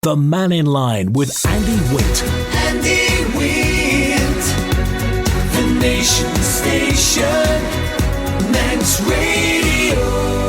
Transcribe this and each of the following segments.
The Mannin Line with Andy Wint. Andy Wint, the nation's station, Manx Radio.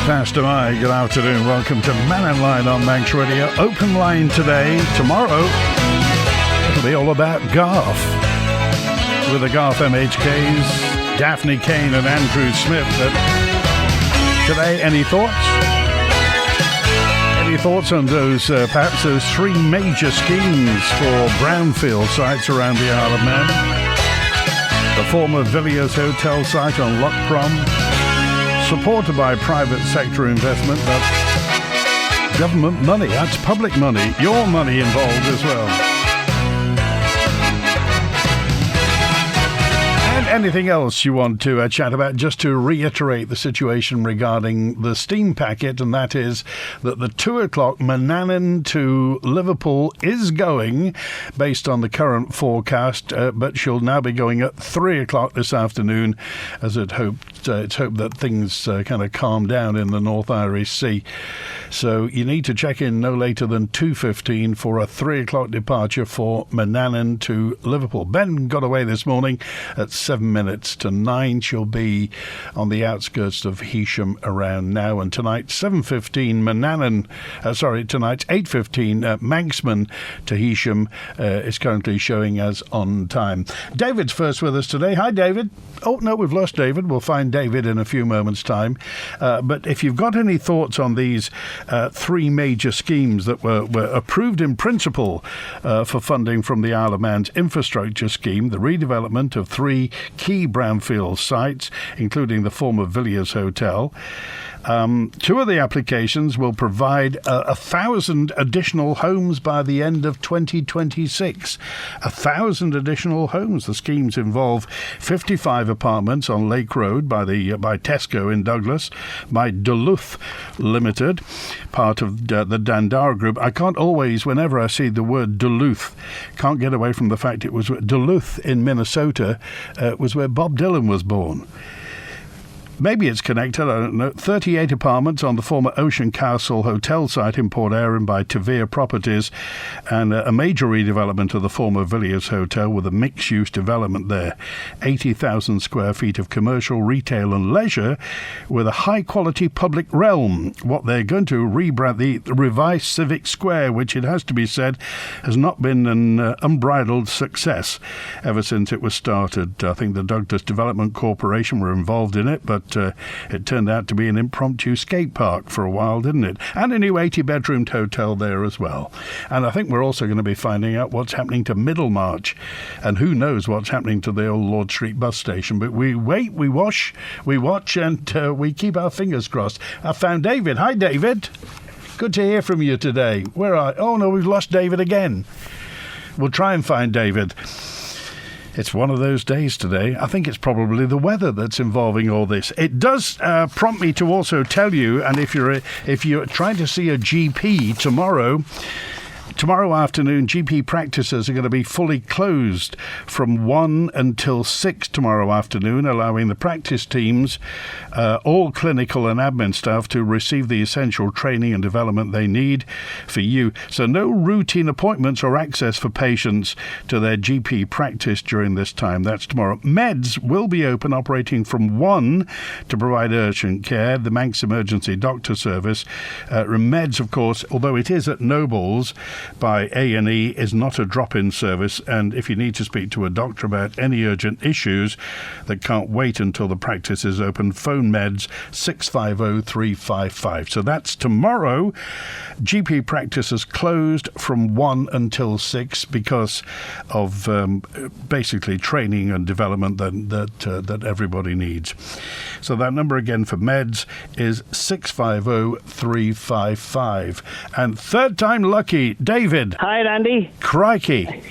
Pastor Mike, good afternoon. Welcome to Mannin Line on Manx Radio. Open line today. Tomorrow, it'll be all about Garth. With the Garth MHKs, Daphne Kane and Andrew Smith. But today, any thoughts? Any thoughts on those, perhaps those three major schemes for brownfield sites around the Isle of Man? The former Villiers Hotel site on Loch Prom, supported by private sector investment, that's government money, that's public money, your money involved as well. And anything else you want to chat about, just to reiterate the situation regarding the steam packet, and that is that the 2 o'clock Mannin to Liverpool is going based on the current forecast, but she'll now be going at 3 o'clock this afternoon, as it's hoped that things kind of calm down in the North Irish Sea. So you need to check in no later than 2:15 for a 3 o'clock departure for Mannin to Liverpool. Ben got away this morning at 7 minutes to 9. She'll be on the outskirts of Heysham around now. And tonight, 7:15 tonight's 8:15 Manxman to Heysham is currently showing as on time. David's first with us today. Hi, David. Oh, no, we've lost David. We'll find David in a few moments' time. But if you've got any thoughts on these three major schemes that were approved in principle for funding from the Isle of Man's infrastructure scheme, the redevelopment of three key brownfield sites, including the former Villiers Hotel. Two of the applications will provide 1,000 additional homes by the end of 2026. 1,000 additional homes. The schemes involve 55 apartments on Lake Road by Tesco in Douglas, by Duluth Limited, part of the Dandara Group. I can't always, whenever I see the word Duluth, can't get away from the fact it was Duluth in Minnesota, was where Bob Dylan was born. Maybe it's connected, I don't know. 38 apartments on the former Ocean Castle Hotel site in Port Erin by Tavere Properties, and a major redevelopment of the former Villiers Hotel with a mixed-use development there. 80,000 square feet of commercial, retail and leisure with a high-quality public realm. What they're going to rebrand the revised Civic Square, which it has to be said has not been an unbridled success ever since it was started. I think the Douglas Development Corporation were involved in it, but it turned out to be an impromptu skate park for a while, didn't it? And a new 80-bedroomed hotel there as well. And I think we're also going to be finding out what's happening to Middlemarch, and who knows what's happening to the old Lord Street bus station. But we wait, we watch, and we keep our fingers crossed. I found David. Hi, David. Good to hear from you today. Where are... Oh, no, we've lost David again. We'll try and find David. It's one of those days today. I think it's probably the weather that's involving all this. It does prompt me to also tell you, and if you're trying to see a GP tomorrow afternoon, GP practices are going to be fully closed from 1 until 6 tomorrow afternoon, allowing the practice teams, all clinical and admin staff, to receive the essential training and development they need for you. So no routine appointments or access for patients to their GP practice during this time. That's tomorrow. Meds will be open, operating from 1 to provide urgent care, the Manx Emergency Doctor Service. Meds, of course, although it is at Nobles by A&E, is not a drop-in service, and if you need to speak to a doctor about any urgent issues that can't wait until the practice is open, phone Meds 650 355. So that's tomorrow. GP practice is closed from 1 until 6 because of basically training and development that everybody needs. So that number again for Meds is 650 355. And third time lucky, David. Hi, Andy. Crikey.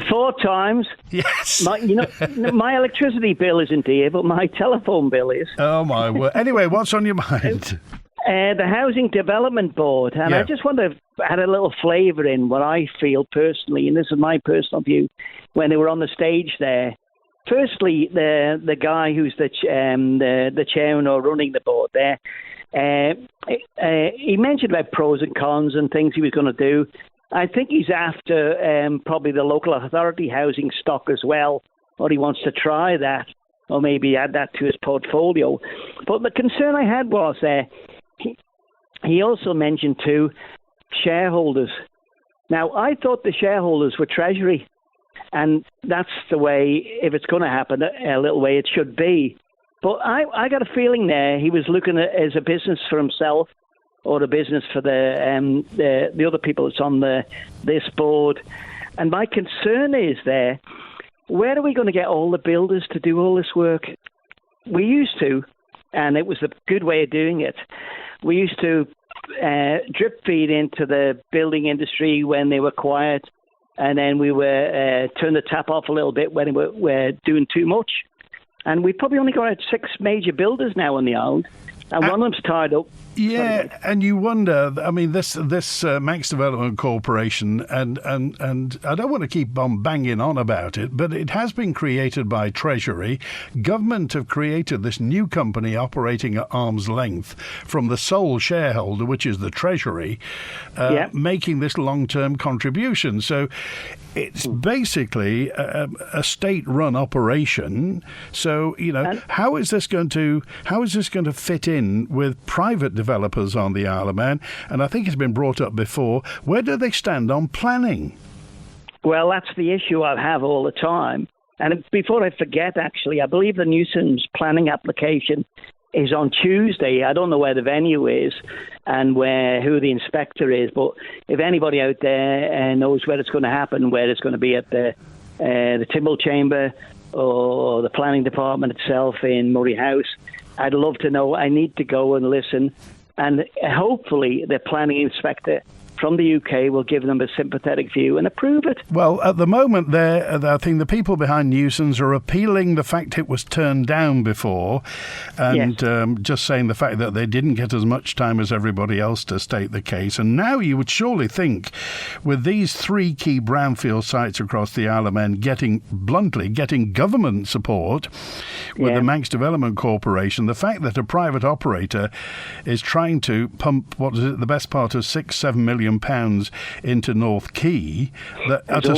4 times. Yes. My electricity bill isn't here, but my telephone bill is. Oh, my word. Anyway, what's on your mind? The Housing Development Board. And I just want to add a little flavour in what I feel personally, and this is my personal view, when they were on the stage there. Firstly, the guy who's the chairman or running the board there, he mentioned about pros and cons and things he was going to do. I think he's after probably the local authority housing stock as well, or he wants to try that, or maybe add that to his portfolio. But the concern I had was he also mentioned too shareholders. Now, I thought the shareholders were Treasury, and that's the way, if it's going to happen, a little way it should be. But I got a feeling there he was looking at it as a business for himself, or a business for the other people that's on this board. And my concern is where are we going to get all the builders to do all this work? We used to, and it was a good way of doing it. We used to drip feed into the building industry when they were quiet, and then we were turn the tap off a little bit when we were doing too much. And we probably only got 6 major builders now on the island, and one of them's tied up. Yeah, and you wonder, I mean, this Manx Development Corporation, and I don't want to keep on banging on about it, but it has been created by Treasury. Government have created this new company operating at arm's length from the sole shareholder, which is the Treasury, making this long-term contribution. So it's basically a state-run operation. So, how is this going to fit in with private developers on the Isle of Man? And I think it's been brought up before. Where do they stand on planning? Well, that's the issue I have all the time. And before I forget, actually, I believe the nuisance planning application is on Tuesday. I don't know where the venue is and who the inspector is, but if anybody out there knows where it's going to happen, where it's going to be at the Timble Chamber or the planning department itself in Murray House, I'd love to know. I need to go and listen, and hopefully the planning inspector from the UK will give them a sympathetic view and approve it. Well, at the moment, I think the people behind nuisance are appealing the fact it was turned down before, and just saying the fact that they didn't get as much time as everybody else to state the case. And now you would surely think, with these 3 key brownfield sites across the Isle of Man getting government support with the Manx Development Corporation, the fact that a private operator is trying to pump, the best part of £6-7 million into North Quay, at a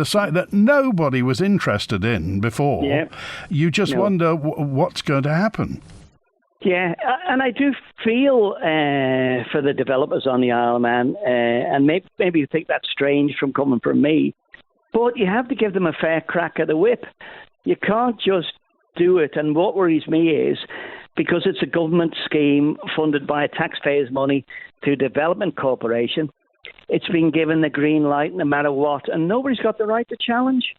site that nobody was interested in before, you just wonder what's going to happen. Yeah, and I do feel for the developers on the Isle of Man, and maybe you think that's strange coming from me, but you have to give them a fair crack at the whip. You can't just do it. And what worries me is, because it's a government scheme funded by taxpayers' money to Development Corporation, it's been given the green light no matter what, and nobody's got the right to challenge.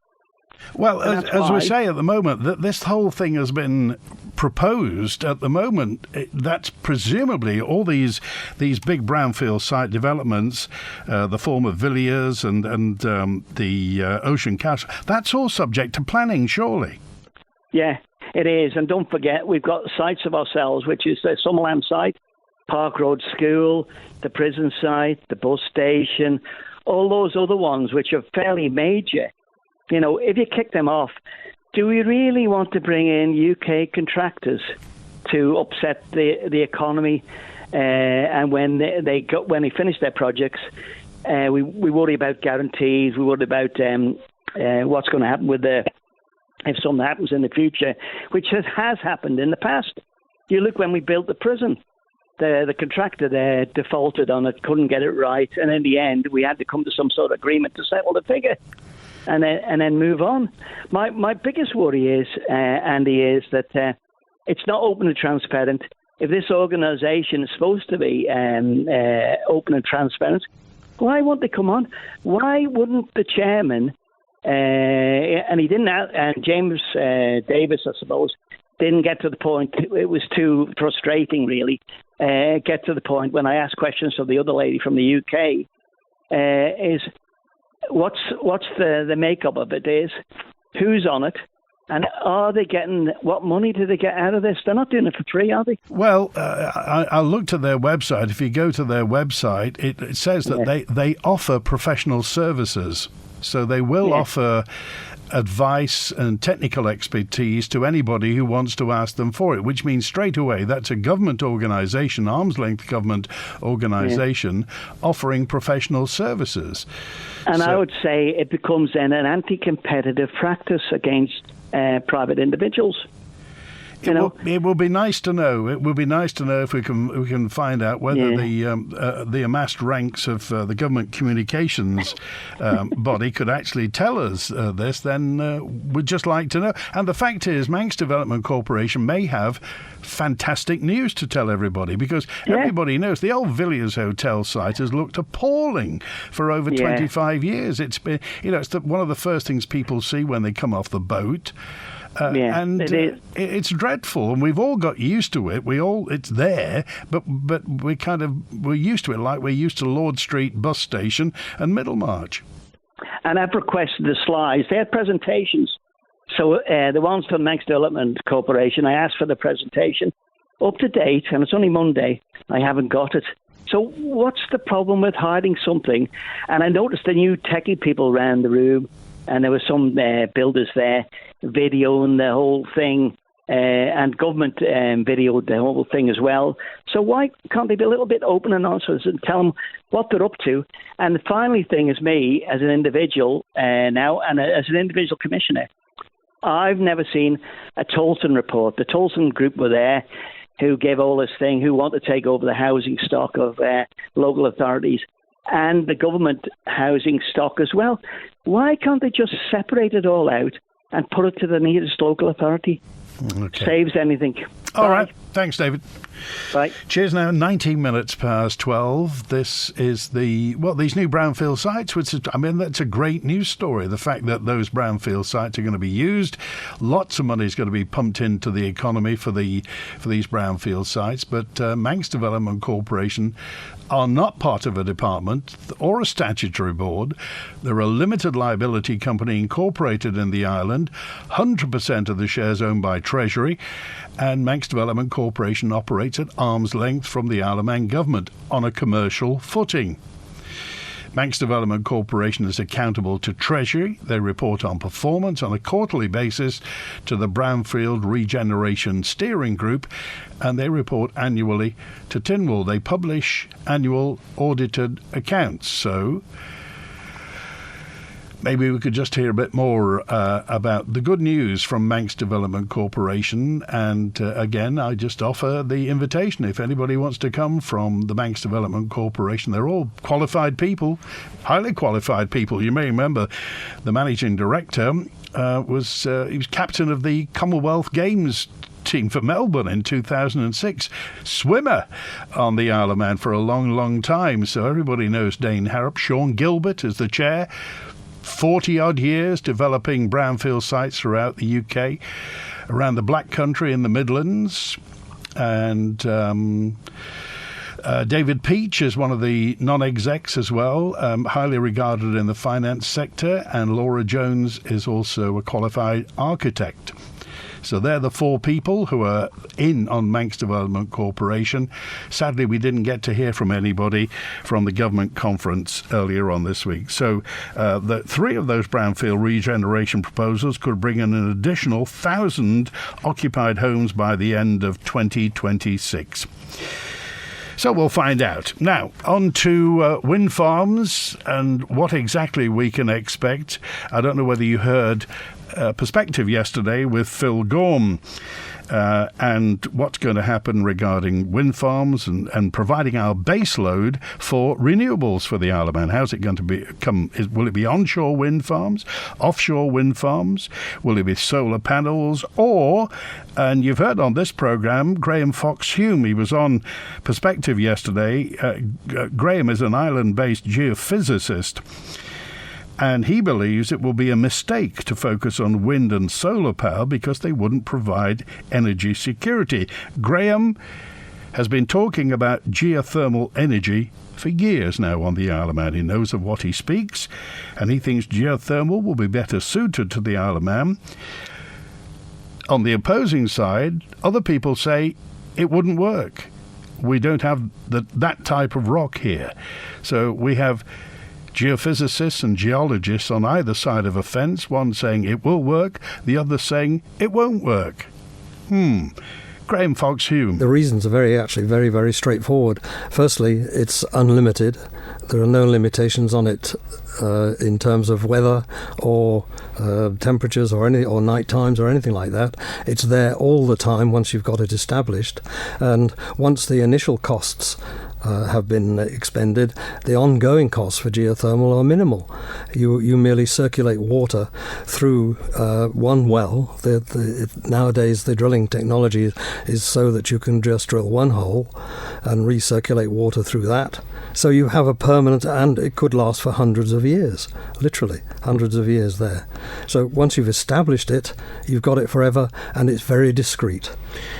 Well, as we say at the moment, that this whole thing has been proposed at the moment. That's presumably all these big brownfield site developments, the form of Villiers and the Ocean Castle. That's all subject to planning, surely. Yeah, it is. And don't forget, we've got sites of ourselves, which is the Summerland site, Park Road School, the prison site, the bus station, all those other ones which are fairly major. If you kick them off, do we really want to bring in UK contractors to upset the economy? And when they finish their projects, we worry about guarantees. We worry about what's going to happen if something happens in the future, which has happened in the past. You look when we built the prison. The contractor there defaulted on it, couldn't get it right, and in the end, we had to come to some sort of agreement to settle the figure, and then move on. My biggest worry is, Andy, is that it's not open and transparent. If this organisation is supposed to be open and transparent, why won't they come on? Why wouldn't the chairman, and he didn't, and James Davis, I suppose, didn't get to the point. It was too frustrating, really. Get to the point when I asked questions of the other lady from the UK, is what's the makeup of it is, who's on it, and are they getting, what money do they get out of this? They're not doing it for free, are they? Well, I looked at their website. If you go to their website, it says that they offer professional services. So they will offer advice and technical expertise to anybody who wants to ask them for it, which means straight away that's a government organisation, arm's-length government organisation, offering professional services. And I would say it becomes then an anti-competitive practice against private individuals. It will be nice to know. It will be nice to know if we can find out whether the amassed ranks of the government communications body could actually tell us this. Then we'd just like to know. And the fact is, Manx Development Corporation may have fantastic news to tell everybody, because everybody knows the old Villiers Hotel site has looked appalling for over 25 years. It's been, it's one of the first things people see when they come off the boat. And it's dreadful, and we've all got used to it. It's there, but we're used to it, like we're used to Lord Street bus station and Middlemarch. And I've requested the slides. They had presentations. So the ones from Manx Development Corporation, I asked for the presentation, up to date, and it's only Monday. I haven't got it. So what's the problem with hiding something? And I noticed the new techie people around the room, and there were some builders there videoing the whole thing, and government videoed the whole thing as well. So why can't they be a little bit open and honest and tell them what they're up to? And the final thing is me, as an individual now, and as an individual commissioner, I've never seen a Tolson report. The Tolson group were there, who gave all this thing, who want to take over the housing stock of local authorities and the government housing stock as well. Why can't they just separate it all out and put it to the nearest local authority? Okay. Saves anything. All right. Thanks, David. Bye. Cheers now. 19 minutes past 12. This is these new brownfield sites, which that's a great news story. The fact that those brownfield sites are going to be used. Lots of money is going to be pumped into the economy for these brownfield sites. But Manx Development Corporation are not part of a department or a statutory board. They're a limited liability company incorporated in the island. 100% of the shares owned by Treasury, and Manx Development Corporation operates at arm's length from the Isle of Man government on a commercial footing. Manx Development Corporation is accountable to Treasury. They report on performance on a quarterly basis to the Brownfield Regeneration Steering Group, and they report annually to Tynwald. They publish annual audited accounts. So maybe we could just hear a bit more about the good news from Manx Development Corporation. And again, I just offer the invitation. If anybody wants to come from the Manx Development Corporation, they're all qualified people, highly qualified people. You may remember the managing director was captain of the Commonwealth Games team for Melbourne in 2006, swimmer on the Isle of Man for a long, long time. So everybody knows Dane Harrop. Sean Gilbert is the chair. 40-odd years developing brownfield sites throughout the UK, around the Black Country in the Midlands. And David Peach is one of the non-execs as well, highly regarded in the finance sector. And Laura Jones is also a qualified architect. So they're the four people who are in on Manx Development Corporation. Sadly, we didn't get to hear from anybody from the government conference earlier on this week. So the three of those brownfield regeneration proposals could bring in an additional 1,000 occupied homes by the end of 2026. So we'll find out. Now, on to wind farms and what exactly we can expect. I don't know whether you heard Perspective yesterday with Phil Gorm and what's going to happen regarding wind farms and providing our base load for renewables for the Isle of Man. How's it going to become? Will it be onshore wind farms, offshore wind farms? Will it be solar panels? Or, and you've heard on this programme, Graham Fox-Hume, he was on Perspective yesterday. Graham is an island-based geophysicist, and he believes it will be a mistake to focus on wind and solar power because they wouldn't provide energy security. Graham, has been talking about geothermal energy for years now on the Isle of Man. He knows of what he speaks, and he thinks geothermal will be better suited to the Isle of Man. On the opposing side, other people say it wouldn't work. We don't have that type of rock here. So we have geophysicists and geologists on either side of a fence, one saying it will work, the other saying it won't work. Graham Fox-Hume. The reasons are very, very straightforward. Firstly, it's unlimited. There are no limitations on it in terms of weather or temperatures or night times or anything like that. It's there all the time once you've got it established. And once the initial costs have been expended, the ongoing costs for geothermal are minimal. You merely circulate water through one well. Nowadays, the drilling technology is so that you can just drill one hole and recirculate water through that. So you have a permanent, and it could last for hundreds of years, literally hundreds of years there. So once you've established it, you've got it forever, and it's very discreet.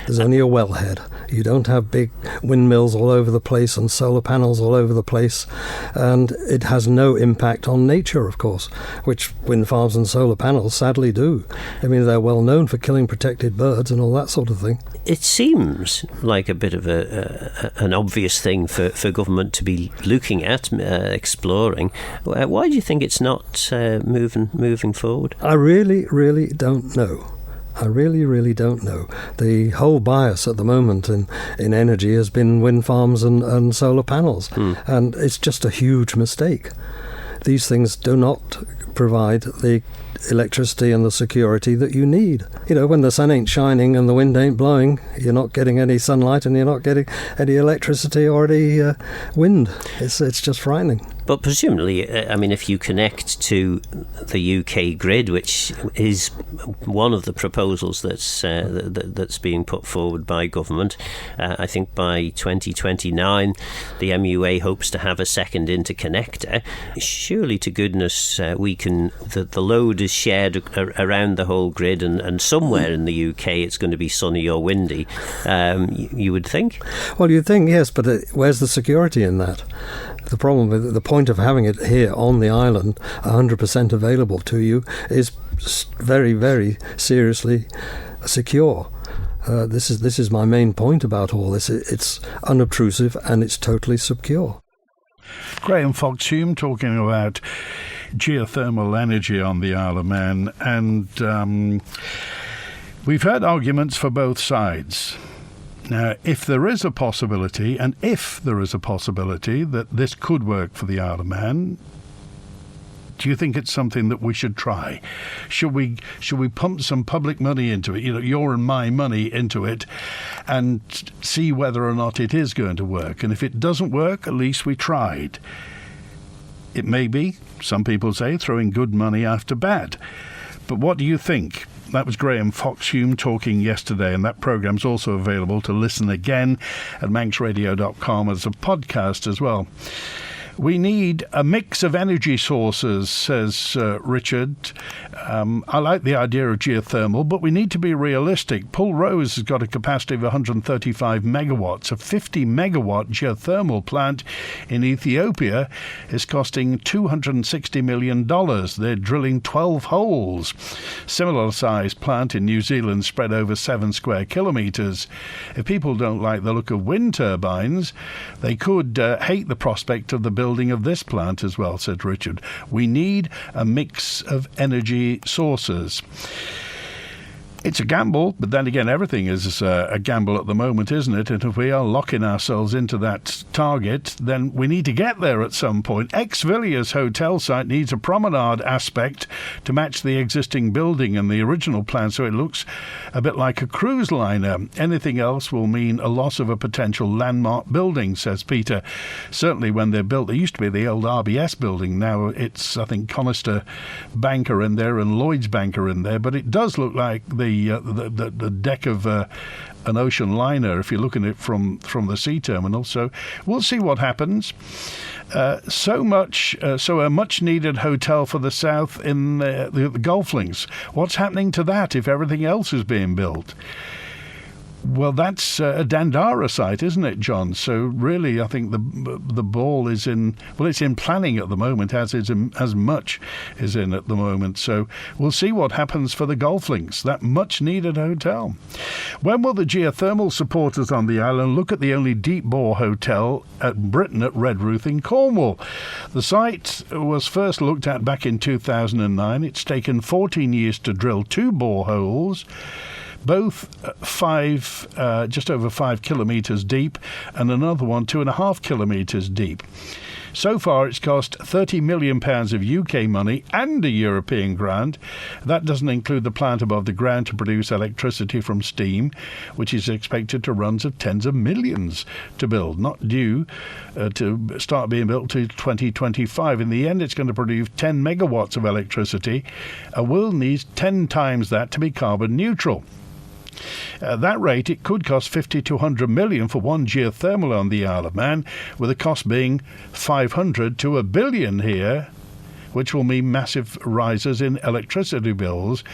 There's only a wellhead. You don't have big windmills all over the place and solar panels all over the place, and it has no impact on nature, of course, which wind farms and solar panels sadly do. I mean, they're well known for killing protected birds and all that sort of thing. It seems like a bit of an obvious thing for government to be looking at, exploring. Why do you think it's not moving forward? I really don't know. I really don't know. The whole bias at the moment in energy has been wind farms and solar panels, and it's just a huge mistake. These things do not provide the electricity and the security that you need. You know, when the sun ain't shining and the wind ain't blowing, you're not getting any sunlight and you're not getting any electricity or any wind. It's just frightening. But presumably, I mean, if you connect to the UK grid, which is one of the proposals that's being put forward by government, I think by 2029, the MUA hopes to have a second interconnector. Surely, to goodness, the load is shared around the whole grid, and somewhere in the UK it's going to be sunny or windy. You would think. Well, you'd think, yes, but where's the security in that? The problem with the point of having it here on the island, 100% available to you, is very, very seriously secure. This is my main point about all this. It's unobtrusive and it's totally secure. Graham Fox-Hume talking about geothermal energy on the Isle of Man, and we've heard arguments for both sides. Now, if there is a possibility that this could work for the Isle of Man, do you think it's something that we should try? Should we pump some public money into it, your and my money into it, and see whether or not it is going to work? And if it doesn't work, at least we tried. It may be, some people say, throwing good money after bad. But what do you think? That was Graham Fox-Hume talking yesterday, and that programme's also available to listen again at manxradio.com as a podcast as well. We need a mix of energy sources, says Richard. I like the idea of geothermal, but we need to be realistic. Pulrose has got a capacity of 135 megawatts. A 50 megawatt geothermal plant in Ethiopia is costing $260 million. They're drilling 12 holes. Similar size plant in New Zealand spread over 7 square kilometres. If people don't like the look of wind turbines, they could hate the prospect of the building of this plant as well, said Richard. We need a mix of energy sources. It's a gamble, but then again, everything is a gamble at the moment, isn't it? And if we are locking ourselves into that target, then we need to get there at some point. Ex-Villiers hotel site needs a promenade aspect to match the existing building and the original plan, so it looks a bit like a cruise liner. Anything else will mean a loss of a potential landmark building, says Peter. Certainly when they're built, there used to be the old RBS building. Now it's, I think, Conister Bank are in there and Lloyd's Bank are in there, but it does look like the deck of an ocean liner if you're looking at it from the sea terminal. So we'll see what happens. So a much needed hotel for the south in the Golflings. What's happening to that if everything else is being built? Well, that's a Dandara site, isn't it, John? So really, I think the ball is in. Well, it's in planning at the moment, as much is in at the moment. So we'll see what happens for the golf links, that much-needed hotel. When will the geothermal supporters on the island look at the only deep-bore hotel at Britain at Redruth in Cornwall? The site was first looked at back in 2009. It's taken 14 years to drill 2 boreholes, both just over 5 kilometres deep, and another one 2.5 kilometres deep. So far, it's cost £30 million of UK money and a European grant. That doesn't include the plant above the ground to produce electricity from steam, which is expected to run to tens of millions to build, not due to start being built to 2025. In the end, it's going to produce 10 megawatts of electricity, and will need 10 times that to be carbon neutral. At that rate, it could cost 50 to 100 million for one geothermal on the Isle of Man, with the cost being 500 to $1 billion here, which will mean massive rises in electricity bills.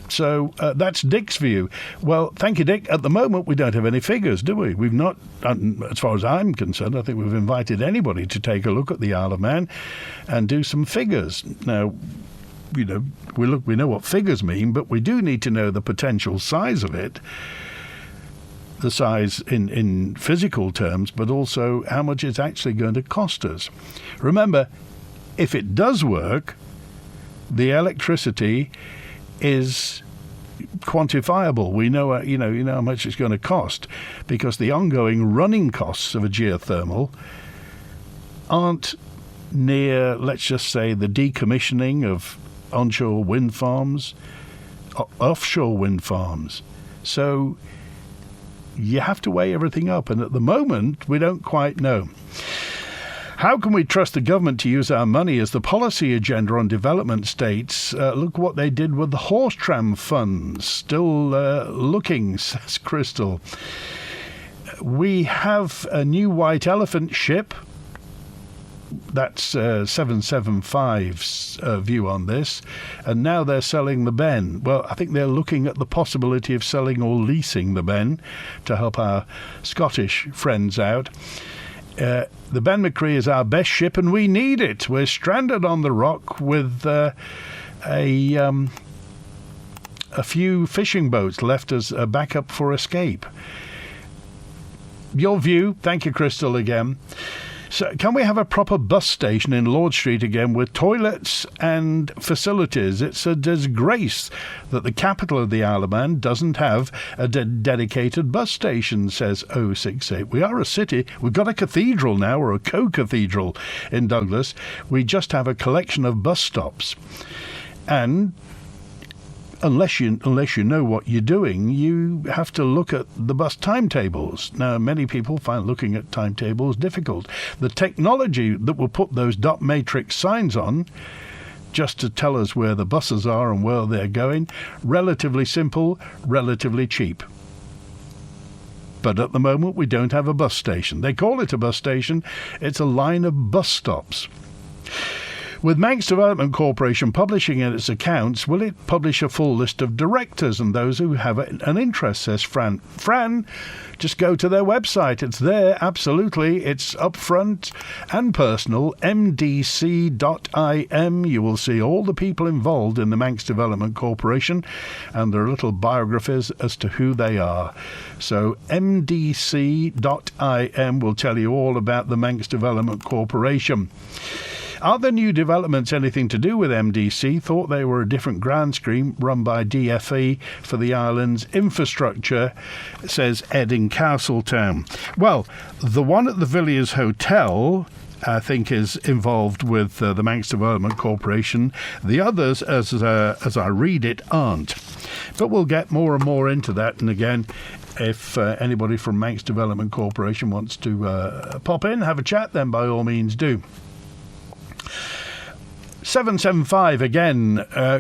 So that's Dick's view. Well, thank you, Dick. At the moment, we don't have any figures, do we? We've not, as far as I'm concerned, I think we've invited anybody to take a look at the Isle of Man and do some figures. Now, we know what figures mean, but we do need to know the potential size of it, the size in physical terms, but also how much it's actually going to cost us. Remember, if it does work, the electricity is quantifiable. We know, you know how much it's going to cost, because the ongoing running costs of a geothermal aren't near, let's just say, the decommissioning of onshore wind farms, offshore wind farms. So you have to weigh everything up, and at the moment we don't quite know. How can we trust the government to use our money as the policy agenda on development states? Look what they did with the horse tram funds. Still looking, says Crystal. We have a new white elephant ship. That's 775's view on this, and now they're selling the Ben. Well, I think they're looking at the possibility of selling or leasing the Ben to help our Scottish friends out. The Ben McCree is our best ship, and we need it. We're stranded on the rock with a few fishing boats left as a backup for escape. Your view? Thank you, Crystal, again. So can we have a proper bus station in Lord Street again with toilets and facilities? It's a disgrace that the capital of the Isle of Man doesn't have a dedicated bus station, says 068. We are a city. We've got a cathedral now, or a co-cathedral in Douglas. We just have a collection of bus stops. And unless you know what you're doing, you have to look at the bus timetables. Now, many people find looking at timetables difficult. The technology that will put those dot matrix signs on, just to tell us where the buses are and where they're going, relatively simple, relatively cheap. But at the moment, we don't have a bus station. They call it a bus station. It's a line of bus stops. With Manx Development Corporation publishing in its accounts, will it publish a full list of directors and those who have an interest, says Fran. Fran, just go to their website. It's there, absolutely. It's upfront and personal, mdc.im. You will see all the people involved in the Manx Development Corporation and their little biographies as to who they are. So mdc.im will tell you all about the Manx Development Corporation. Are the new developments anything to do with MDC? Thought they were a different grant scheme run by DFE for the island's infrastructure, says Ed in Castletown. Well, the one at the Villiers Hotel, I think, is involved with the Manx Development Corporation. The others, as I read it, aren't. But we'll get more and more into that. And again, if anybody from Manx Development Corporation wants to pop in, have a chat, then by all means do. 775 again.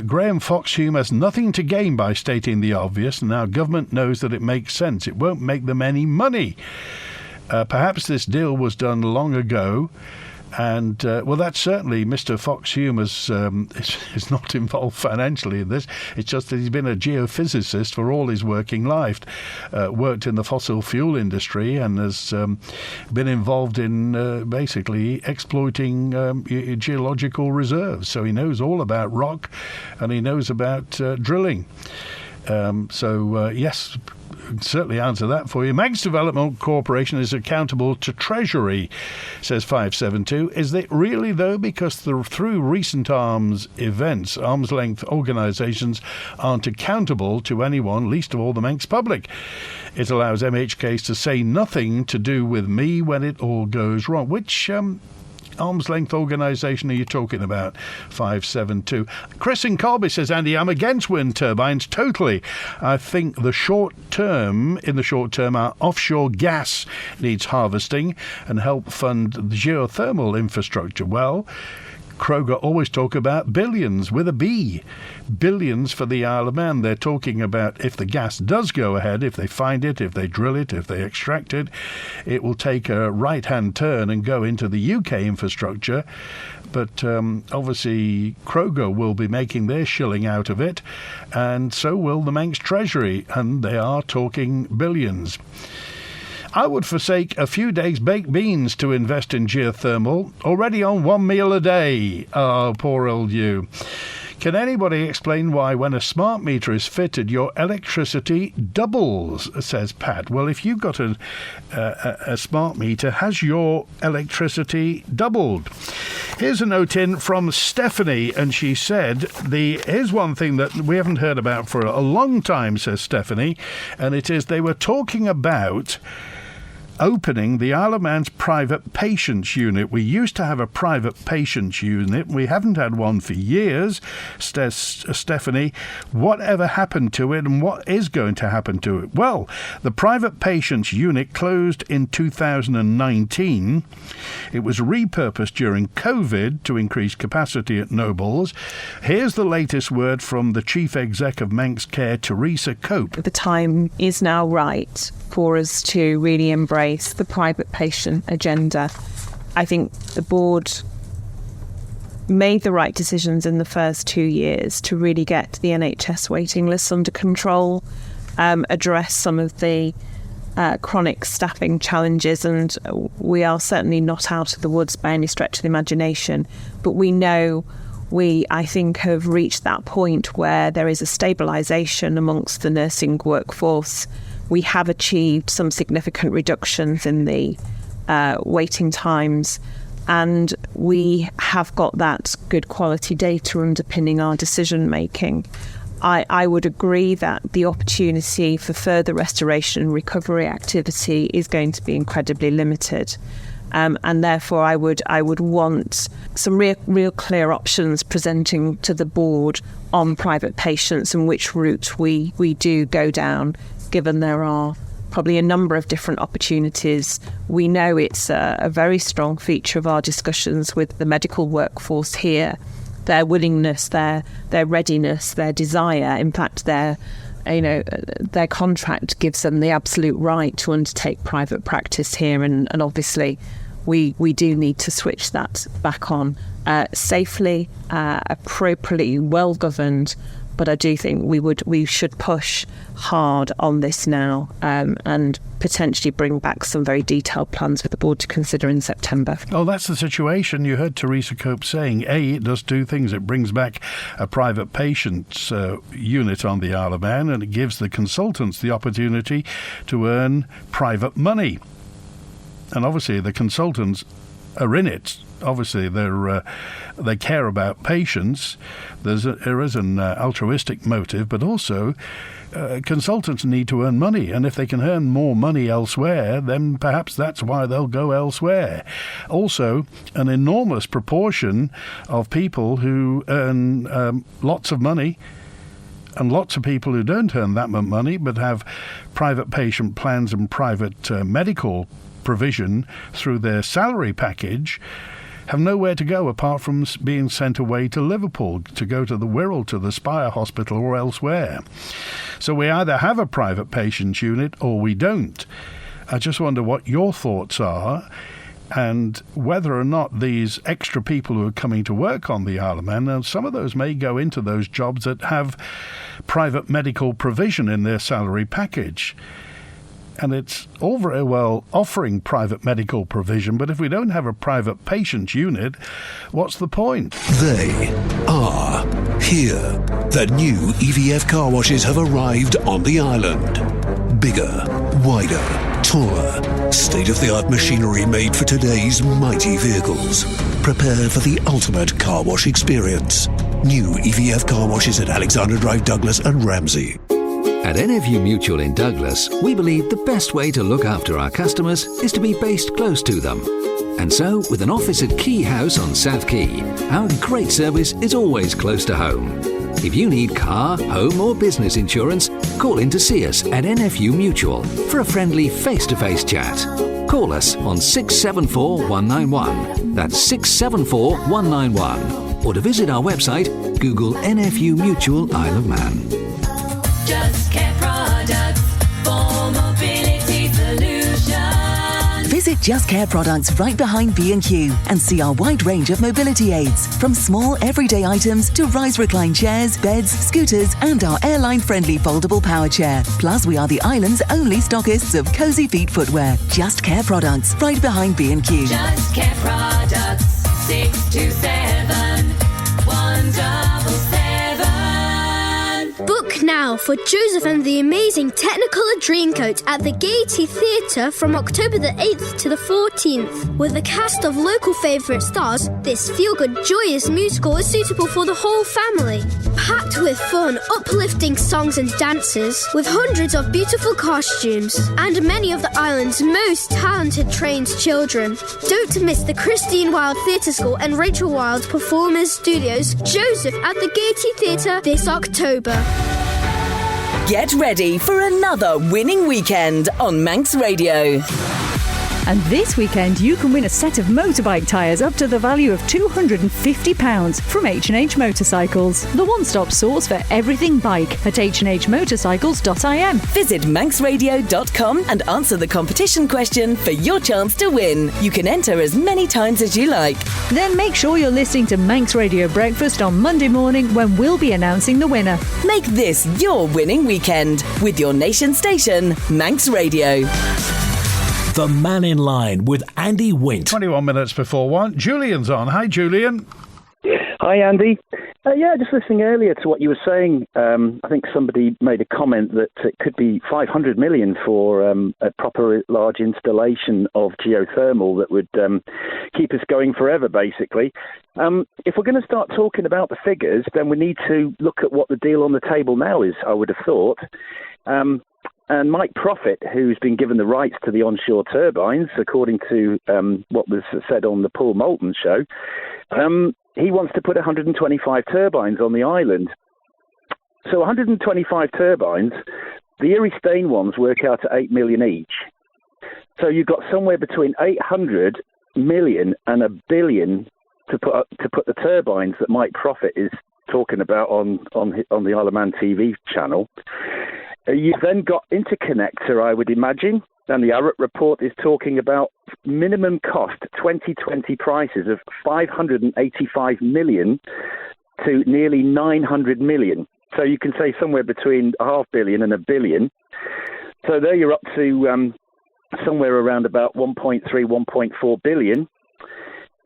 Graham Foxhume has nothing to gain by stating the obvious, and our government knows that it makes sense. It won't make them any money. Perhaps this deal was done long ago And, well, that's certainly Mr. Fox Hume is not involved financially in this. It's just that he's been a geophysicist for all his working life, worked in the fossil fuel industry and has been involved in basically exploiting geological reserves. So he knows all about rock and he knows about drilling. Yes, certainly answer that for you. Manx Development Corporation is accountable to Treasury, says 572. Is it really, though? Because through recent arms length organisations aren't accountable to anyone, least of all the Manx public. It allows MHKs to say nothing to do with me when it all goes wrong. Which arm's length organisation are you talking about? 572. Chris in Colby says, Andy, I'm against wind turbines totally. I think in the short term, our offshore gas needs harvesting and help fund the geothermal infrastructure. Well, Kroger always talk about billions with a B. Billions for the Isle of Man. They're talking about if the gas does go ahead, if they find it, if they drill it, if they extract it, it will take a right-hand turn and go into the UK infrastructure. But obviously Kroger will be making their shilling out of it, and so will the Manx Treasury, and they are talking billions. I would forsake a few days' baked beans to invest in geothermal, already on one meal a day. Oh, poor old you. Can anybody explain why when a smart meter is fitted, your electricity doubles, says Pat? Well, if you've got a smart meter, has your electricity doubled? Here's a note in from Stephanie, and she said, here's one thing that we haven't heard about for a long time, says Stephanie, and it is they were talking about opening the Isle of Man's private patients unit. We used to have a private patients unit. We haven't had one for years. Stephanie, whatever happened to it and what is going to happen to it? Well, the private patients unit closed in 2019. It was repurposed during COVID to increase capacity at Nobles. Here's the latest word from the Chief Exec of Manx Care, Teresa Cope. The time is now right for us to really embrace the private patient agenda. I think the board made the right decisions in the first 2 years to really get the NHS waiting lists under control, address some of the chronic staffing challenges, and we are certainly not out of the woods by any stretch of the imagination, but we know I think, have reached that point where there is a stabilisation amongst the nursing workforce. We have achieved some significant reductions in the waiting times, and we have got that good quality data underpinning our decision making. I would agree that the opportunity for further restoration and recovery activity is going to be incredibly limited. And therefore I would want some real clear options presenting to the board on private patients and which route we do go down, given there are probably a number of different opportunities. We know it's a very strong feature of our discussions with the medical workforce here, their willingness, their readiness, their desire. In fact, their contract gives them the absolute right to undertake private practice here, and obviously we do need to switch that back on safely, appropriately, well governed. But I do think we should push hard on this now, and potentially bring back some very detailed plans for the board to consider in September. Oh, that's the situation. You heard Teresa Cope saying, it does two things. It brings back a private patients unit on the Isle of Man, and it gives the consultants the opportunity to earn private money. And obviously the consultants are in it. Obviously, they care about patients. There is an altruistic motive, but also consultants need to earn money, and if they can earn more money elsewhere, then perhaps that's why they'll go elsewhere. Also, an enormous proportion of people who earn lots of money, and lots of people who don't earn that much money but have private patient plans and private medical provision through their salary package, have nowhere to go apart from being sent away to Liverpool to go to the Wirral, to the Spire Hospital or elsewhere. So we either have a private patients unit or we don't. I just wonder what your thoughts are. and whether or not these extra people who are coming to work on the Isle of Man, and some of those may go into those jobs that have private medical provision in their salary package. And it's all very well offering private medical provision, but if we don't have a private patient unit, what's the point? They are here. The new EVF car washes have arrived on the island. Bigger, wider, taller, state-of-the-art machinery made for today's mighty vehicles. Prepare for the ultimate car wash experience. New EVF car washes at Alexander Drive, Douglas and Ramsey. At NFU Mutual in Douglas, we believe the best way to look after our customers is to be based close to them. And so, with an office at Key House on South Quay, our great service is always close to home. If you need car, home or business insurance, call in to see us at NFU Mutual for a friendly face-to-face chat. Call us on 674 191. That's 674 191. Or to visit our website, Google NFU Mutual Isle of Man. Just Care Products for mobility solutions. Visit Just Care Products right behind B&Q and see our wide range of mobility aids, from small everyday items to rise recline chairs, beds, scooters and our airline-friendly foldable power chair. Plus, we are the island's only stockists of cosy feet footwear. Just Care Products right behind B&Q. Just Care Products 627 177. Book now for Joseph and the Amazing Technicolor Dreamcoat at the Gaiety Theatre from October the 8th to the 14th. With a cast of local favourite stars, this feel-good, joyous musical is suitable for the whole family. Packed with fun, uplifting songs and dances, with hundreds of beautiful costumes, and many of the island's most talented trained children. Don't miss the Christine Wilde Theatre School and Rachel Wilde Performers Studios, Joseph at the Gaiety Theatre this October. Get ready for another winning weekend on Manx Radio. And this weekend, you can win a set of motorbike tyres up to the value of £250 from H&H Motorcycles. The one-stop source for everything bike at hhmotorcycles.im. Visit manxradio.com and answer the competition question for your chance to win. You can enter as many times as you like. Then make sure you're listening to Manx Radio Breakfast on Monday morning when we'll be announcing the winner. Make this your winning weekend with your nation station, Manx Radio. The Mannin Line with Andy Wint. 21 minutes before 1. Julian's on. Hi, Julian. Hi, Andy. Just listening earlier to what you were saying, I think somebody made a comment that it could be 500 million for a proper large installation of geothermal that would keep us going forever, basically. If we're going to start talking about the figures, then we need to look at what the deal on the table now is, I would have thought. And Mike Profit, who's been given the rights to the onshore turbines, according to what was said on the Paul Moulton show, he wants to put 125 turbines on the island. So 125 turbines, the Erie Stain ones work out at 8 million each. So you've got somewhere between 800 million and a billion to put the turbines that Mike Profit is talking about on the Isle of Man TV channel. You've then got interconnector, I would imagine, and the ARUT report is talking about minimum cost 2020 prices of 585 million to nearly 900 million. So you can say somewhere between $500 million and $1 billion. So there you're up to somewhere around about 1.3, 1.4 billion.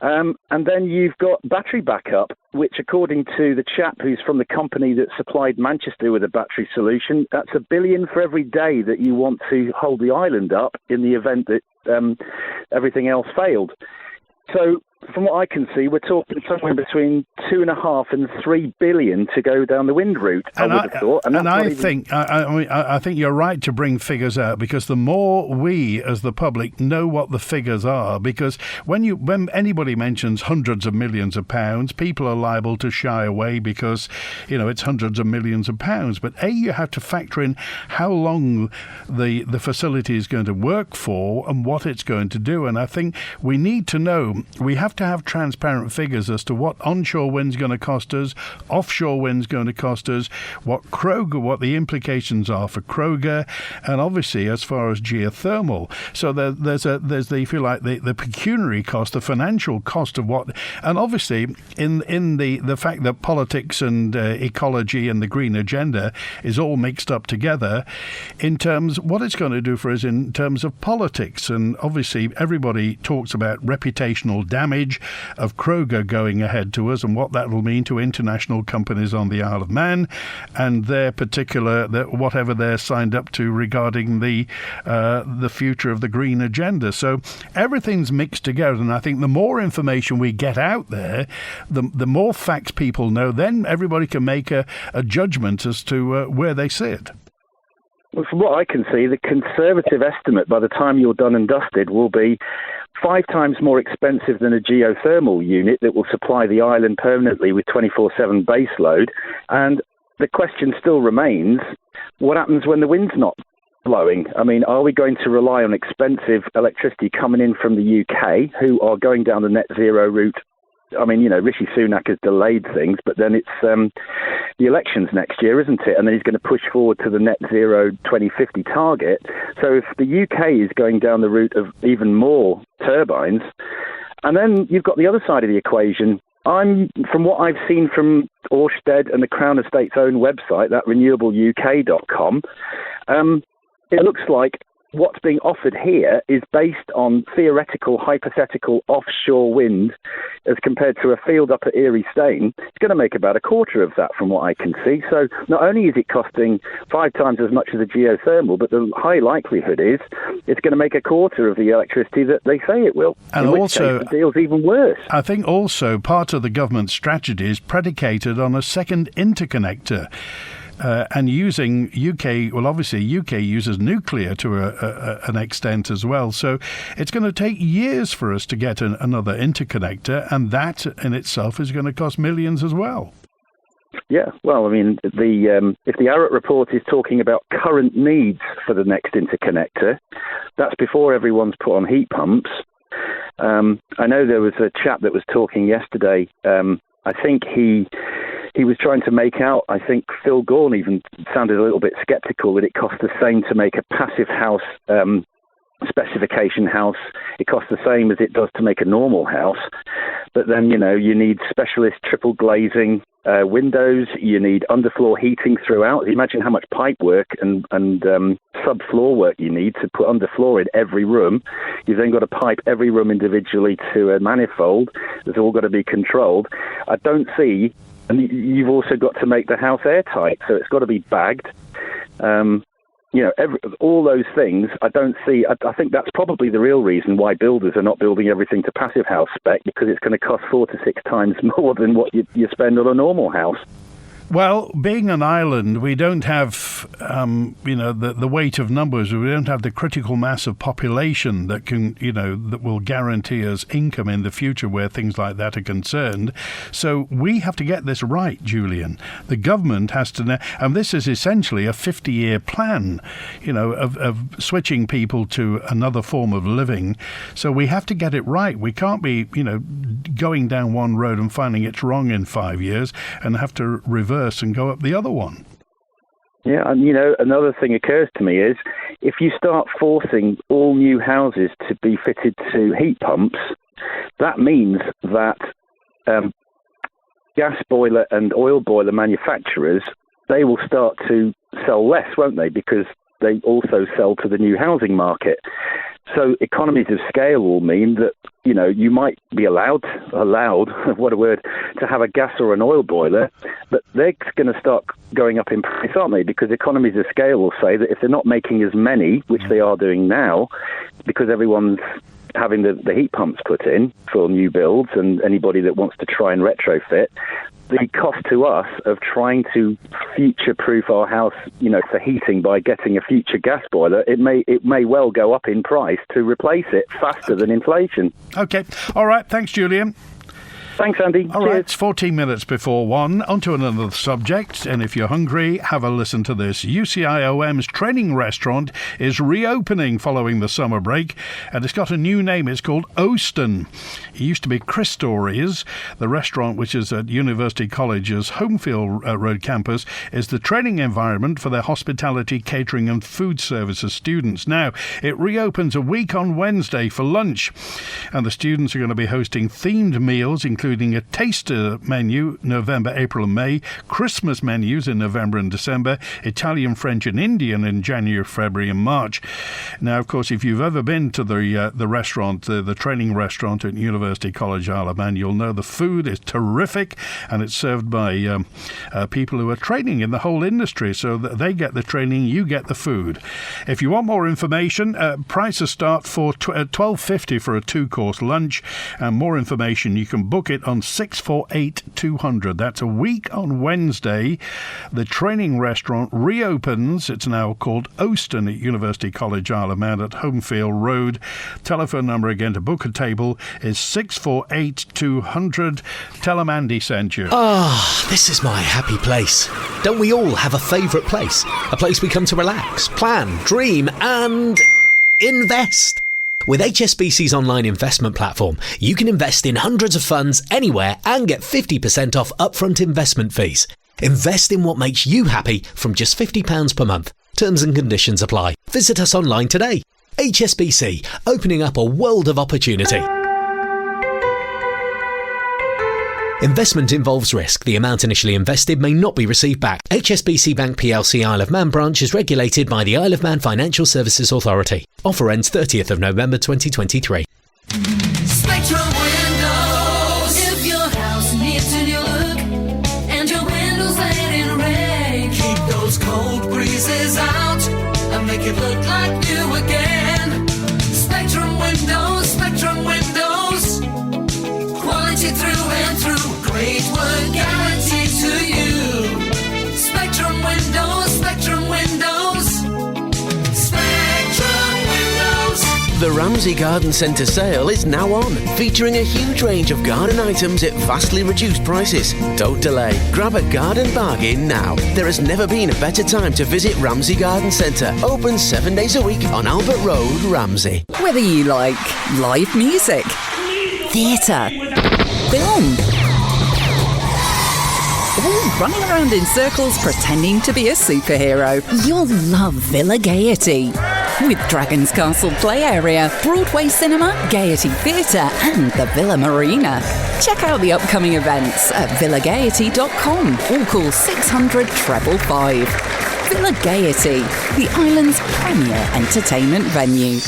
And then you've got battery backup, which according to the chap who's from the company that supplied Manchester with a battery solution, that's $1 billion for every day that you want to hold the island up in the event that everything else failed. So from what I can see, we're talking somewhere between 2.5 and 3 billion to go down the wind route. I think you're right to bring figures out, because the more we as the public know what the figures are, because when anybody mentions hundreds of millions of pounds, people are liable to shy away because it's hundreds of millions of pounds. But you have to factor in how long the facility is going to work for and what it's going to do. And I think we need to know. We have have to have transparent figures as to what onshore wind's going to cost us, offshore wind's going to cost us, what the implications are for Kroger, and obviously as far as geothermal. So there's the, if you like, the pecuniary cost, the financial cost of what, and obviously in the fact that politics and ecology and the green agenda is all mixed up together in terms what it's going to do for us in terms of politics. And obviously everybody talks about reputational damage of Kroger going ahead to us and what that will mean to international companies on the Isle of Man and their particular, whatever they're signed up to regarding the future of the green agenda. So everything's mixed together, and I think the more information we get out there, the more facts people know, then everybody can make a judgment as to where they sit. Well, from what I can see, the conservative estimate by the time you're done and dusted will be 5 times more expensive than a geothermal unit that will supply the island permanently with 24/7 baseload. And the question still remains, what happens when the wind's not blowing? I mean, are we going to rely on expensive electricity coming in from the UK, who are going down the net zero route? I mean, Rishi Sunak has delayed things, but then it's the elections next year, isn't it? And then he's going to push forward to the net zero 2050 target. So if the UK is going down the route of even more turbines, and then you've got the other side of the equation. From what I've seen from Ørsted and the Crown Estate's own website, that renewableuk.com, it looks like what's being offered here is based on theoretical, hypothetical offshore wind as compared to a field up at Erie Stane. It's going to make about a quarter of that from what I can see. So not only is it costing 5 times as much as a geothermal, but the high likelihood is it's going to make a quarter of the electricity that they say it will. And in also, which case the deal's even worse. I think also part of the government's strategy is predicated on a second interconnector. And using UK, well, obviously UK uses nuclear to an extent as well. So it's going to take years for us to get another interconnector, and that in itself is going to cost millions as well. Yeah, well, I mean, if the Arrett report is talking about current needs for the next interconnector, that's before everyone's put on heat pumps. I know there was a chap that was talking yesterday. I think he was trying to make out, I think Phil Gorn even sounded a little bit sceptical that it costs the same to make a passive house, specification house. It costs the same as it does to make a normal house. But then, you need specialist triple glazing windows, you need underfloor heating throughout. Imagine how much pipe work and subfloor work you need to put underfloor in every room. You've then got to pipe every room individually to a manifold. It's all got to be controlled. I don't see... And you've also got to make the house airtight, so it's got to be bagged. All those things, I don't see. I think that's probably the real reason why builders are not building everything to passive house spec, because it's going to cost 4 to 6 times more than what you spend on a normal house. Well, being an island, we don't have, the weight of numbers. We don't have the critical mass of population that can, that will guarantee us income in the future where things like that are concerned. So we have to get this right, Julian. The government has to, and this is essentially a 50-year plan, of switching people to another form of living. So we have to get it right. We can't be, going down one road and finding it's wrong in 5 years and have to reverse and go up the other one. Yeah, and another thing occurs to me is if you start forcing all new houses to be fitted to heat pumps, that means that gas boiler and oil boiler manufacturers, they will start to sell less, won't they? Because they also sell to the new housing market. So economies of scale will mean that, you might be allowed, what a word, to have a gas or an oil boiler, but they're going to start going up in price, aren't they? Because economies of scale will say that if they're not making as many, which they are doing now, because everyone's having the heat pumps put in for new builds and anybody that wants to try and retrofit, the cost to us of trying to future-proof our house, for heating by getting a future gas boiler, it may well go up in price to replace it faster than inflation. Okay. All right. Thanks, Julian. Thanks, Andy. All right, it's 14 minutes before 1. On to another subject, and if you're hungry, have a listen to this. UCIOM's Training Restaurant is reopening following the summer break, and it's got a new name. It's called Oaston. It used to be Chris Stories. The restaurant, which is at University College's Homefield Road campus, is the training environment for their hospitality, catering and food services students. Now, it reopens a week on Wednesday for lunch, and the students are going to be hosting themed meals, including a taster menu November, April and May, Christmas menus in November and December, Italian, French and Indian in January, February and March. Now, of course, if you've ever been to the restaurant, the training restaurant at University College Isle of Man, you'll know the food is terrific, and it's served by people who are training in the whole industry, so that they get the training, you get the food. If you want more information, prices start for $12.50 for a 2-course lunch, and more information you can book it on 648-200. That's a week on Wednesday. The training restaurant reopens. It's now called Oaston at University College Isle of Man at Homefield Road. Telephone number again to book a table is 648-200. Tell them Andy sent you. This is my happy place. Don't we all have a favourite place? A place we come to relax, plan, dream and invest. With HSBC's online investment platform, you can invest in hundreds of funds anywhere and get 50% off upfront investment fees. Invest in what makes you happy from just £50 per month. Terms and conditions apply. Visit us online today. HSBC, opening up a world of opportunity. Investment involves risk. The amount initially invested may not be received back. HSBC Bank PLC Isle of Man branch is regulated by the Isle of Man Financial Services Authority. Offer ends 30th of November 2023. Spectrum Windows. If your house needs a new look and your windows let in rain, keep those cold breezes out and make it look like new again. Spectrum Windows, Spectrum Windows. Quality through and through. Great work guaranteed to you. Spectrum Windows, Spectrum Windows. Spectrum Windows. The Ramsey Garden Centre sale is now on, featuring a huge range of garden items at vastly reduced prices. Don't delay. Grab a garden bargain now. There has never been a better time to visit Ramsey Garden Centre. Open 7 days a week on Albert Road, Ramsey. Whether you like live music, theatre, film, or running around in circles pretending to be a superhero, you'll love Villa Gaiety. With Dragon's Castle Play Area, Broadway Cinema, Gaiety Theatre and the Villa Marina. Check out the upcoming events at villagaiety.com or call 600 555. Villa Gaiety, the island's premier entertainment venue.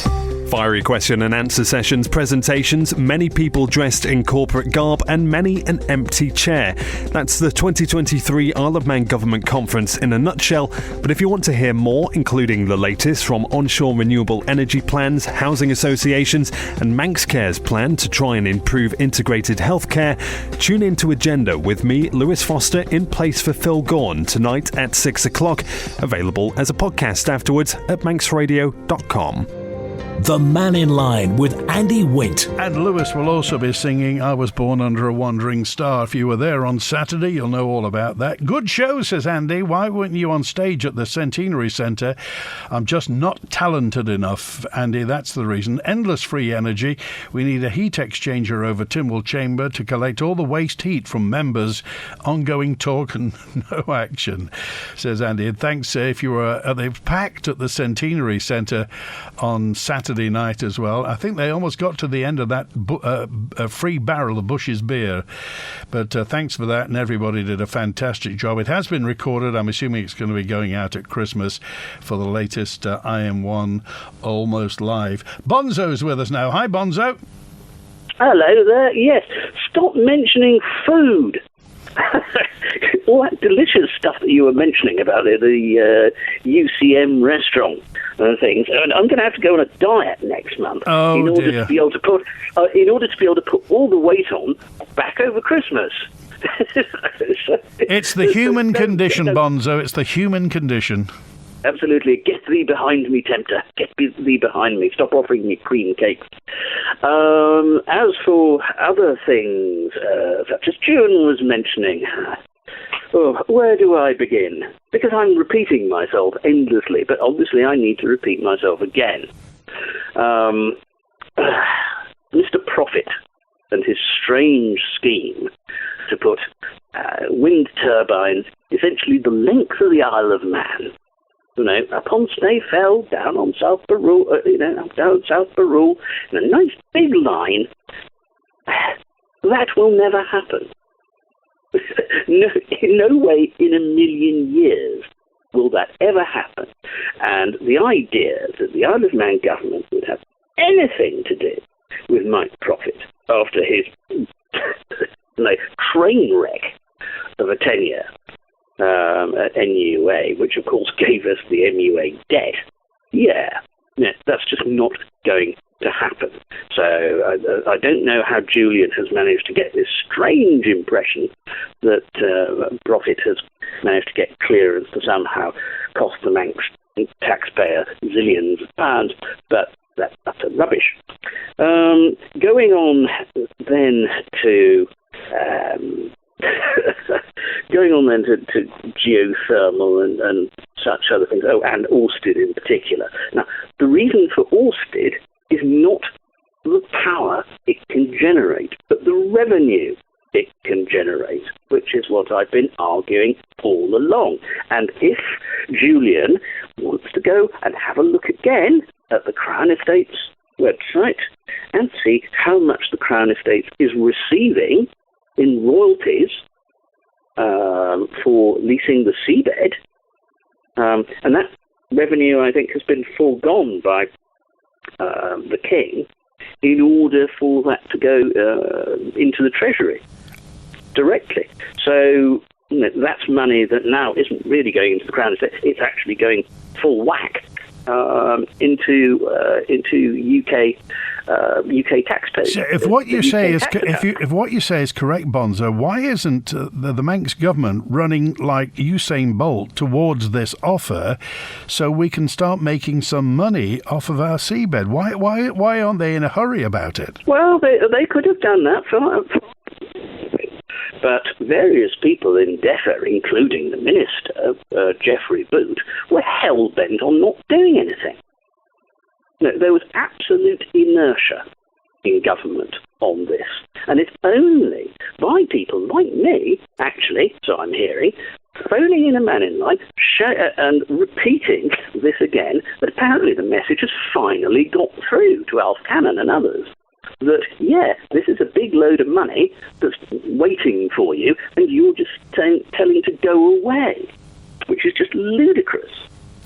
Fiery question and answer sessions, presentations, many people dressed in corporate garb and many an empty chair. That's the 2023 Isle of Man Government Conference in a nutshell. But if you want to hear more, including the latest from onshore renewable energy plans, housing associations and Manx Care's plan to try and improve integrated healthcare, tune in to Agenda with me, Lewis Foster, in place for Phil Gorn tonight at 6 o'clock. Available as a podcast afterwards at manxradio.com. The Mannin Line with Andy Wint. And Lewis will also be singing I Was Born Under a Wandering Star. If you were there on Saturday, you'll know all about that. Good show, says Andy. Why weren't you on stage at the Centenary Centre? I'm just not talented enough, Andy. That's the reason. Endless free energy. We need a heat exchanger over Tynwald Chamber to collect all the waste heat from members. Ongoing talk and no action, says Andy. And thanks if you were they've packed at the Centenary Centre on Saturday night as well. I think they almost got to the end of that free barrel of Bush's beer. But thanks for that, and everybody did a fantastic job. It has been recorded. I'm assuming it's going to be going out at Christmas for the latest IM1 Almost Live. Bonzo's with us now. Hi, Bonzo. Hello there. Yes, stop mentioning food. All that delicious stuff that you were mentioning about the UCM restaurant and things. And I'm going to have to go on a diet next month in order to be able to put all the weight on back over Christmas. It's the human condition, Bonzo. It's the human condition. Absolutely. Get thee behind me, tempter. Get thee behind me. Stop offering me cream cakes. As for other things, such as June was mentioning, where do I begin? Because I'm repeating myself endlessly, but obviously I need to repeat myself again. Mr. Profit and his strange scheme to put wind turbines essentially the length of the Isle of Man, up on Snaefell, down on South Barrule, down South Barrule, in a nice big line. That will never happen. No, in no way in a million years will that ever happen. And the idea that the Isle of Man government would have anything to do with Mike Profit after his train wreck of a tenure at NUA, which of course gave us the MUA debt, that's just not going to happen. So I don't know how Julian has managed to get this strange impression that Profit has managed to get clearance to somehow cost the Manx taxpayer zillions of pounds, but that's utter rubbish. Going on then to to geothermal and such other things. And Orsted in particular. Now, the reason for Orsted is not the power it can generate, but the revenue it can generate, which is what I've been arguing all along. And if Julian wants to go and have a look again at the Crown Estate's website and see how much the Crown Estate is receiving in royalties for leasing the seabed, and that revenue, I think, has been foregone by the King in order for that to go into the Treasury directly. So that's money that now isn't really going into the Crown Estate. It's actually going full whack into UK taxpayers. So if what you say is if what you say is correct, Bonzo, why isn't the Manx government running like Usain Bolt towards this offer, so we can start making some money off of our seabed? Why aren't they in a hurry about it? Well, they could have done that but various people in DEFRA, including the Minister, Geoffrey Boot, were hell-bent on not doing anything. There was absolute inertia in government on this. And it's only by people like me, actually, so I'm hearing, phoning in a Mannin Line and repeating this again, that apparently the message has finally got through to Alf Cannon and others. That, this is a big load of money that's waiting for you, and you're just telling to go away, which is just ludicrous.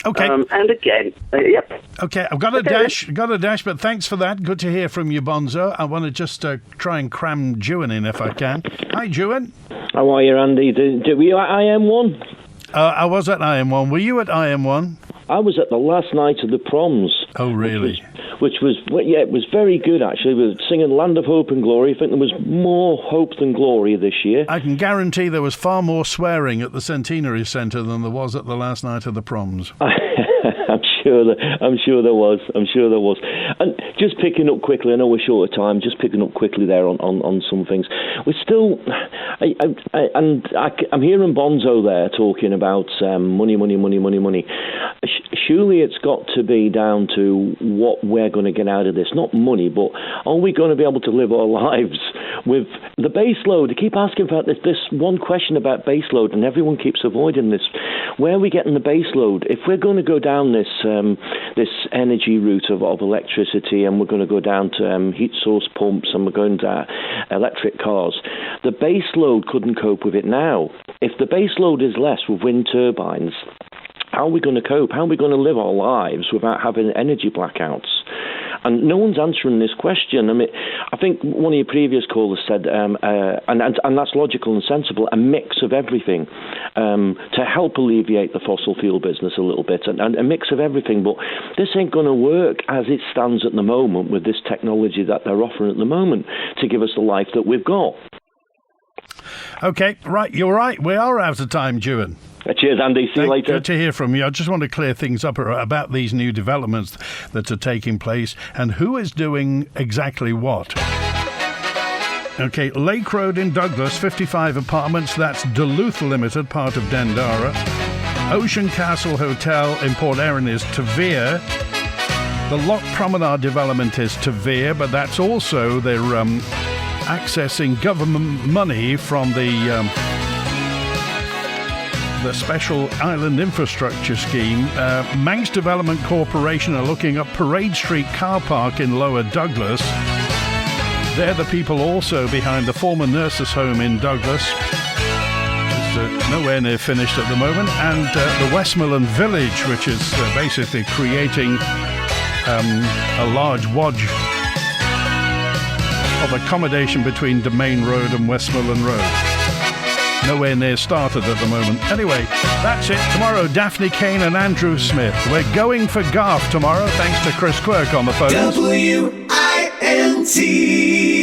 Okay. And again, yep. Okay, I've got a dash, but thanks for that. Good to hear from you, Bonzo. I want to just try and cram Juan in if I can. Hi, Juan. How are you, Andy? Were you at IM1? I was at IM1. Were you at IM1? I was at the last night of the proms. Oh, really? Which was it was very good, actually. We were singing Land of Hope and Glory. I think there was more hope than glory this year. I can guarantee there was far more swearing at the Centenary Centre than there was at the last night of the proms. I'm sure there was. And just picking up quickly, I know we're short of time, just picking up quickly there on some things. We're still... I'm hearing Bonzo there talking about money. Surely it's got to be down to what we're going to get out of this. Not money, but are we going to be able to live our lives with the base load? I keep asking about this one question about base load, and everyone keeps avoiding this. Where are we getting the base load? If we're going to go down this energy route of electricity, and we're going to go down to heat source pumps, and we're going to electric cars, the base load couldn't cope with it now. If the base load is less with wind turbines, how are we going to cope? How are we going to live our lives without having energy blackouts? And no one's answering this question. I mean, I think one of your previous callers said, and that's logical and sensible, a mix of everything to help alleviate the fossil fuel business a little bit, and a mix of everything. But this ain't going to work as it stands at the moment with this technology that they're offering at the moment to give us the life that we've got. Okay, right, you're right. We are out of time, Juan. Cheers, Andy. See you later. Good to hear from you. I just want to clear things up about these new developments that are taking place and who is doing exactly what. Okay, Lake Road in Douglas, 55 apartments. That's Duluth Limited, part of Dendara. Ocean Castle Hotel in Port Erin is Tavere. The Loch Promenade development is Tavere, but that's also they're accessing government money from the Special Island Infrastructure Scheme. Manx Development Corporation are looking up Parade Street car park in Lower Douglas. They're the people also behind the former nurses' home in Douglas. It's nowhere near finished at the moment. And the Westmoreland Village, which is basically creating a large wodge of accommodation between Domain Road and Westmoreland Road. Nowhere near started at the moment. Anyway, that's it. Tomorrow, Daphne Kane and Andrew Smith. We're going for Garth tomorrow, thanks to Chris Quirk on the phone. WINT